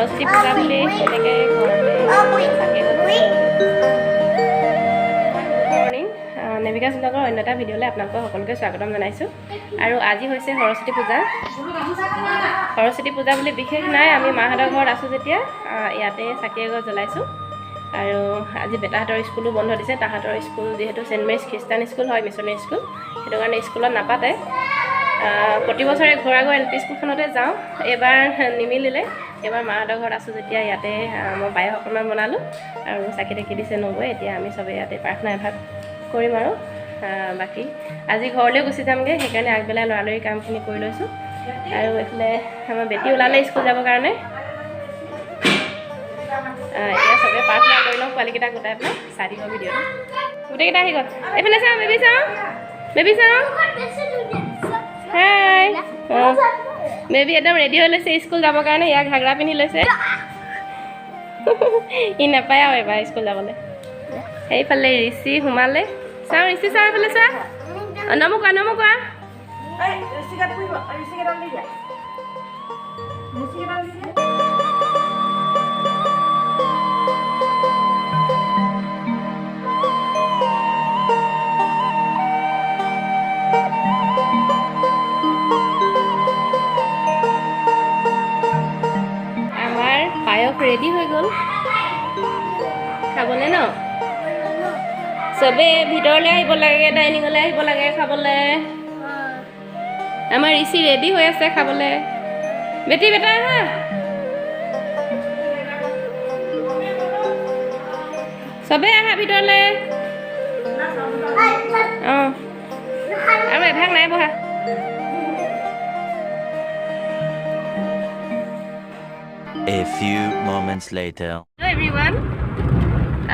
সৰস্বতী পূজা বুলি এনেকৈ ঘৰতে মৰ্ণিং নেভিকা চিন্তাকৰ অন্য এটা ভিডিঅ'লৈ আপোনালোকক সকলোকে স্বাগতম জনাইছোঁ। আৰু আজি হৈছে সৰস্বতী পূজা। সৰস্বতী পূজা বুলি বিশেষ নাই, আমি মাহঁতৰ ঘৰত আছোঁ যেতিয়া ইয়াতে চাকি এগছ জ্বলাইছোঁ। আৰু আজি বেটাহঁতৰ স্কুলো বন্ধ দিছে। তাহাঁতৰ স্কুল যিহেতু চেণ্ট মেৰিজ খ্ৰীষ্টান স্কুল হয়, মিছনেৰী স্কুল, সেইটো কাৰণে স্কুলত নাপাতে। প্ৰতি বছৰে ঘূৰাগৈ এল পি স্কুলখনতে যাওঁ, এইবাৰ নিমিলিলে। এইবাৰ মাহঁতৰ ঘৰত আছোঁ যেতিয়া ইয়াতে মই পায়স অকণমান বনালোঁ আৰু চাকি তাকি দিছে নগৈ। এতিয়া আমি চবেই ইয়াতে প্ৰাৰ্থনা এভাগ কৰিম আৰু বাকী আজি ঘৰলৈ গুচি যামগৈ, সেইকাৰণে আগবেলাই লৰালৰি কামখিনি কৰি লৈছোঁ। আৰু এইফালে আমাৰ বেটী ওলালে স্কুল যাবৰ কাৰণে। এতিয়া চবেই প্ৰাৰ্থনা কৰি লওঁ, পোৱালীকেইটা গোটাই পেলাই চাই দিব ভিডিঅ'টো। গোটেইকেইটা আহি গ'ল, এইফালে চাওঁ, বেবী চাওঁ, বেবী চাওঁ। হাই, বেবী একদম ৰেডি হৈ লৈছে স্কুল যাবৰ কাৰণে। ইয়াক ঘাগৰা পিন্ধি লৈছে। ই নাপায় আৰু এবাৰ স্কুল যাবলৈ। সেইফালে ঋষি সোমালে, চাওঁ ঋষি চাওঁ, এইফালে চোৱা। নমুকোৱা নমুকোৱা। আমাৰ পায়স ৰেডি হৈ গ'ল খাবলৈ ন। চবেই ভিতৰলৈ আহিব লাগে, ডাইনিঙলৈ আহিব লাগে খাবলৈ। আমাৰ ঋষি ৰেডি হৈ আছে খাবলৈ। বেটি বেটা আহা, চবেই আহা ভিতৰলৈ। অঁ, আৰু এভাগ নাই বহা। A few moments later. Hello everyone.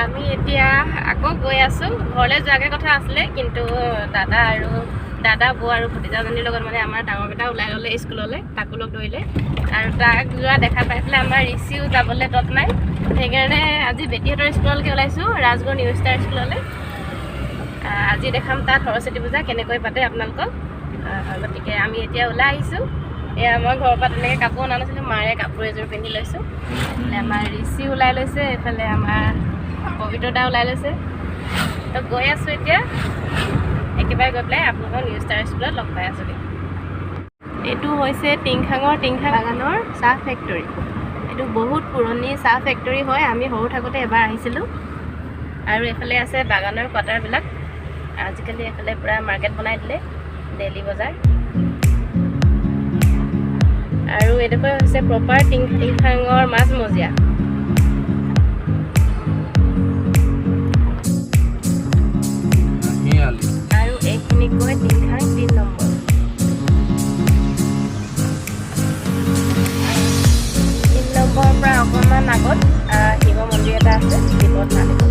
আমি এতিয়া আকৌ গৈ আছোঁ। ঘৰলৈ যোৱাকৈ কথা আছিলে, কিন্তু দাদা বৌ আৰু ভতিজাজনীৰ লগত মানে আমাৰ ডাঙৰ বেটা ওলাই ল'লে স্কুললৈ, তাকো লগ ধৰিলে। আৰু তাক যোৱা দেখা পাই পেলাই আমাৰ ঋষিও যাবলৈ তৎ নাই। সেইকাৰণে আজি বেটীহঁতৰ স্কুললৈকে ওলাইছোঁ, ৰাজগড় নিউ ষ্টাৰ স্কুললৈ। আজি দেখাম তাত সৰস্বতী পূজা কেনেকৈ পাতে আপোনালোকক। গতিকে আমি এতিয়া ওলাই আহিছোঁ। এয়া মই ঘৰৰ পৰা তেনেকৈ কাপোৰ অনা নাছিলোঁ, মাৰে কাপোৰ এযোৰ পিন্ধি লৈছোঁ। আমাৰ ঋষি ওলাই লৈছে, এইফালে আমাৰ পবিত্ৰদা ওলাই লৈছে। তো গৈ আছোঁ এতিয়া, একেবাৰে গৈ পেলাই আপোনালোকৰ নিউ ষ্টাৰ স্কুলত লগ পাই আছোঁ। এইটো হৈছে টিংখাং বাগানৰ চাহ ফেক্টৰী। এইটো বহুত পুৰণি চাহ ফেক্টৰী হয়। আমি সৰু থাকোঁতে এবাৰ আহিছিলোঁ। আৰু এইফালে আছে বাগানৰ কোৱাৰ্টাৰবিলাক। আজিকালি এইফালে পূৰা মাৰ্কেট বনাই দিলে, ডেইলি বজাৰ। আৰু এইডোখৰ হৈছে প্ৰপাৰ টিংখাঙৰ মাজমজিয়া। আৰু এইখিনি গৈ টিংখাং 3 নম্বৰ। 3 নম্বৰৰ পৰা অকণমান আগত শিৱ মন্দিৰ এটা আছে, শিৱত নামিব।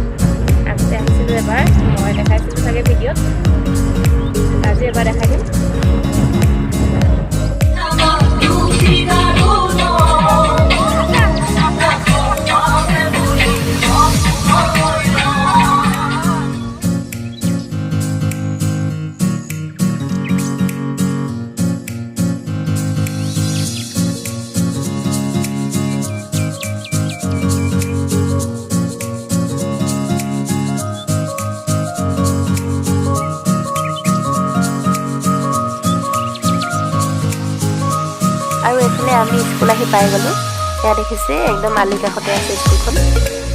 আগতে আহিছিলোঁ এবাৰ, মই দেখাইছিলোঁ চাগে ভিডিঅ'ত, আজি এবাৰ দেখাই দিম। আৰু এইফালে আমি স্কুল আহি পাই গ'লোঁ। এয়া দেখিছে একদম আলি কাষতে আছে স্কুলখন,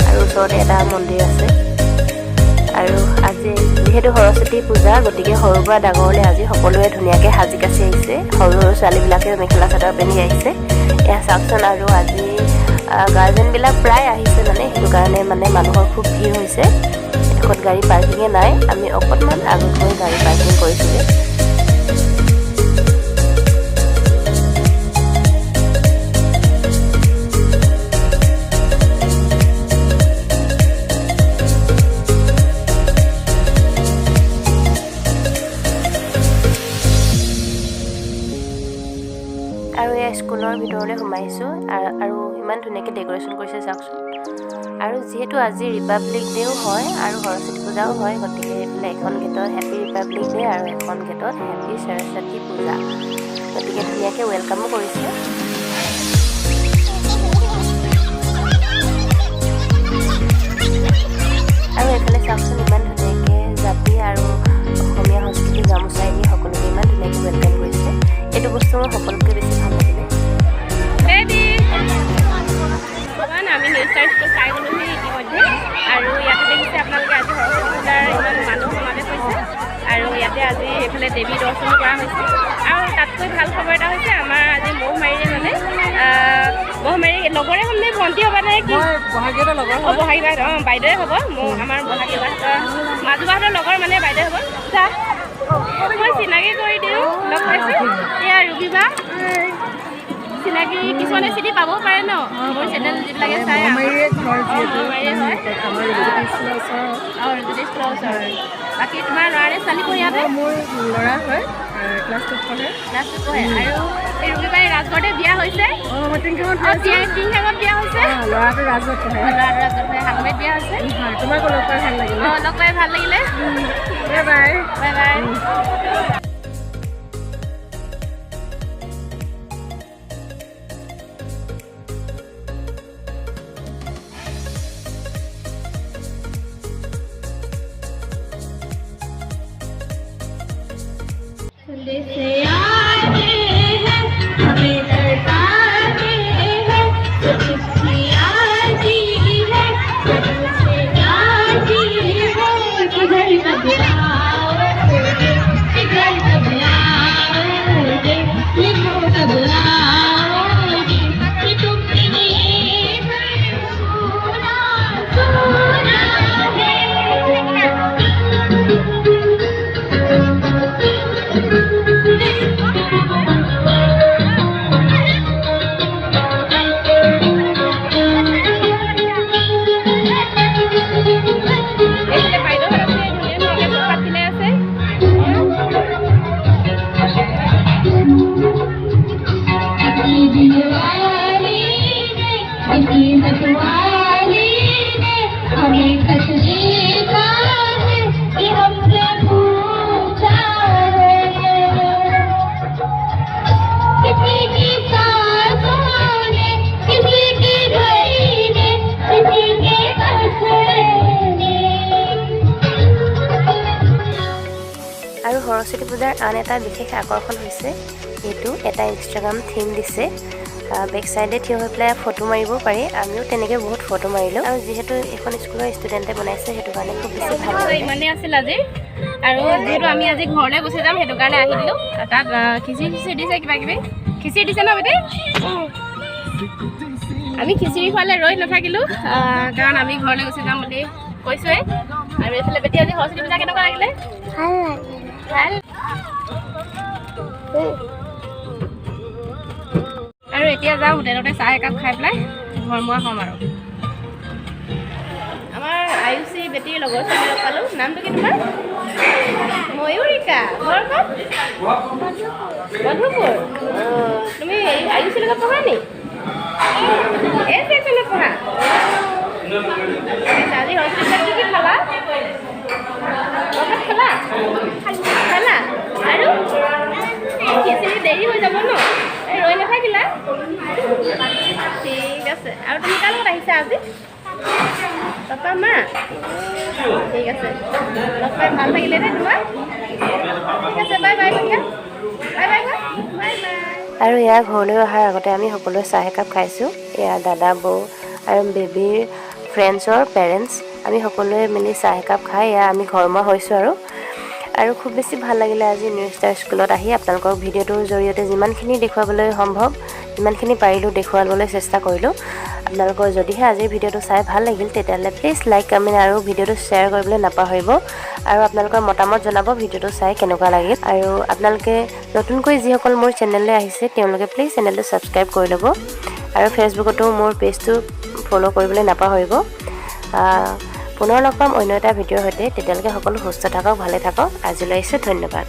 আৰু ওচৰতে এটা মন্দিৰ আছে। আৰু আজি যিহেতু সৰস্বতী পূজা, গতিকে সৰুৰ পৰা ডাঙৰলৈ আজি সকলোৱে ধুনীয়াকৈ সাজি কাচি আহিছে। সৰু সৰু ছোৱালীবিলাকে মেখেলা চাদৰ পিন্ধি আহিছে। এয়া চাওকচোন। আৰু আজি গাৰ্জেনবিলাক প্ৰায় আহিছে, মানে সেইটো কাৰণে মানে মানুহৰ খুব ভিৰ হৈছে। এডোখৰত গাড়ী পাৰ্কিঙে নাই, আমি অকণমান আগত গৈ গাড়ী পাৰ্কিং কৰিছোঁগৈ। আৰু এয়া স্কুলৰ ভিতৰলৈ সোমাইছোঁ। আৰু ইমান ধুনীয়াকৈ ডেক'ৰেশ্যন কৰিছে চাওকচোন। আৰু যিহেতু আজি ৰিপাব্লিক ডেও হয় আৰু সৰস্বতী পূজাও হয়, গতিকে এইফালে এখন গেটত হেপী ৰিপাব্লিক ডে আৰু এখন গেটত হেপী সৰস্বতী পূজা। গতিকে ধুনীয়াকৈ ৱেলকামো কৰিছে। এইফালে দেৱী দৰ্শন কৰা হৈছে আৰু তাতকৈ ভাল খবৰ এটা হৈছে আমাৰ আজি মহমাৰীৰে মানে মহমাৰী লগৰে হ'লে ভণ্টি হ'ব নে কি বহাগীহঁতৰ লগৰ বহাগীবাহঁত বাইদেৱে হ'ব আমাৰ বহাগীবাহঁতৰ মাজুবাহঁতৰ লগৰ মানে বাইদেউ হ'ব যা মই চিনাকি কৰি দিওঁ লগ পাইছোঁ এয়া ৰুবিবা চিনাকি কিছুমানে চিনি পাবও পাৰে ন মোৰ চেনেল যিবিলাকে চাই বাকী তোমাৰ ল'ৰাৰে ছোৱালী পঢ়ি আছে মোৰ ল'ৰা হয় ক্লাছ 2 পঢ়ে আৰু এই ৰুবিবাই ৰাজগড়তে বিয়া হৈছে টিংখাঙত বিয়া হৈছে ল'ৰাটো ৰাজগড়ত পঢ়ে হালমেত বিয়া হৈছে তোমাক লগ পাই ভাল লাগিলে লগ পাই ভাল লাগিলে বাই বাই বাই से आते हैं हमें दरकाते हैं चिट्ठी आती है से आती है किधर कब आओगे किधर कब आओगे लिखो कब आओगे कि तुमने सोना सोना है আৰু সৰস্বতী পূজাৰ আন এটা বিশেষ আকৰ্ষণ হৈছে এইটো এটা ইনষ্টাগ্ৰাম থিম দিছে বেক চাইডে থিয় হৈ পেলাই ফটো মাৰিব পাৰি আমিও তেনেকৈ বহুত ফটো মাৰিলোঁ আৰু যিহেতু এখন স্কুলৰ ষ্টুডেণ্টে বনাইছে সেইটো কাৰণে খুব বেছি ভাল লাগে ইমানেই আছিল আজি আৰু যিহেতু আমি আজি ঘৰলৈ গুচি যাম সেইটো কাৰণে আহি দিলোঁ তাত খিচিৰি দিছে কিবা কিবি খিচিৰি দিছে ন বেটি আমি খিচিৰি খোৱালে ৰৈ নাথাকিলোঁ কাৰণ আমি ঘৰলৈ গুচি যাম বুলি কৈছোঁৱেই আৰু এইফালে বেটি আজি সৰস্বতী পূজা কেনেকুৱা লাগিলে ভাল লাগিলে ভাল আৰু এতিয়া যাওঁ হোটেলতে চাহ একাপ খাই পেলাই ঘৰমুৱা হ'ম আৰু আমাৰ আয়ুষী বেটীৰ লগৰ ছোৱালী লগ পালোঁ নামটো কি তোমাৰ ময়ূৰিকা ঘৰ ক'ত মধুপুৰ তুমি আয়ুষীৰ লগত পঢ়া নি এই ছেকশ্যনত পঢ়া আজি হস্পিটেলত কি কি খালা প্ৰসাদ খালা খালা আৰু খিচিৰি দেৰি হৈ যাব ন ৰৈ নাথাকিলা ঠিক আছে আৰু তুমি কাৰ লগত আহিছা আজি পাপা মা ঠিক আছে লগ পাই ভাল লাগিলে নে তোমাৰ ঠিক আছে বাই বাই কৈছা বাই বাই বাই বাই আৰু ইয়াৰ ঘৰলৈ অহাৰ আগতে আমি সকলোৱে চাহ একাপ খাইছোঁ ইয়াৰ দাদা বৌ আৰু বেবীৰ ফ্ৰেণ্ডছৰ পেৰেণ্টছ আমি সকলোৱে মিলি চাহ একাপ খাই ইয়াৰ আমি ঘৰমুৱা হৈছোঁ আৰু খুব বেছি ভাল লাগিলে আজি নিউ ষ্টাৰ স্কুলত আহি আপোনালোকক ভিডিঅ'টোৰ জৰিয়তে যিমানখিনি দেখুৱাবলৈ সম্ভৱ যিমানখিনি পাৰিলোঁ দেখুৱাবলৈ চেষ্টা কৰিলোঁ আপোনালোকৰ যদিহে আজিৰ ভিডিঅ'টো চাই ভাল লাগিল তেতিয়াহ'লে প্লিজ লাইক কমেণ্ট আৰু ভিডিঅ'টো শ্বেয়াৰ কৰিবলৈ নাপাহৰিব আৰু আপোনালোকৰ মতামত জনাব ভিডিঅ'টো চাই কেনেকুৱা লাগিল আৰু আপোনালোকে নতুনকৈ যিসকল মোৰ চেনেললৈ আহিছে তেওঁলোকে প্লিজ চেনেলটো ছাবস্ক্ৰাইব কৰি ল'ব আৰু ফেচবুকতো মোৰ পেজটো ফ'ল' কৰিবলৈ নাপাহৰিব পুনৰ লগ পাম অন্য এটা ভিডিঅ'ৰ সৈতে তেতিয়ালৈকে সকলো সুস্থ থাকক ভালে থাকক আজিলৈ আহিছোঁ ধন্যবাদ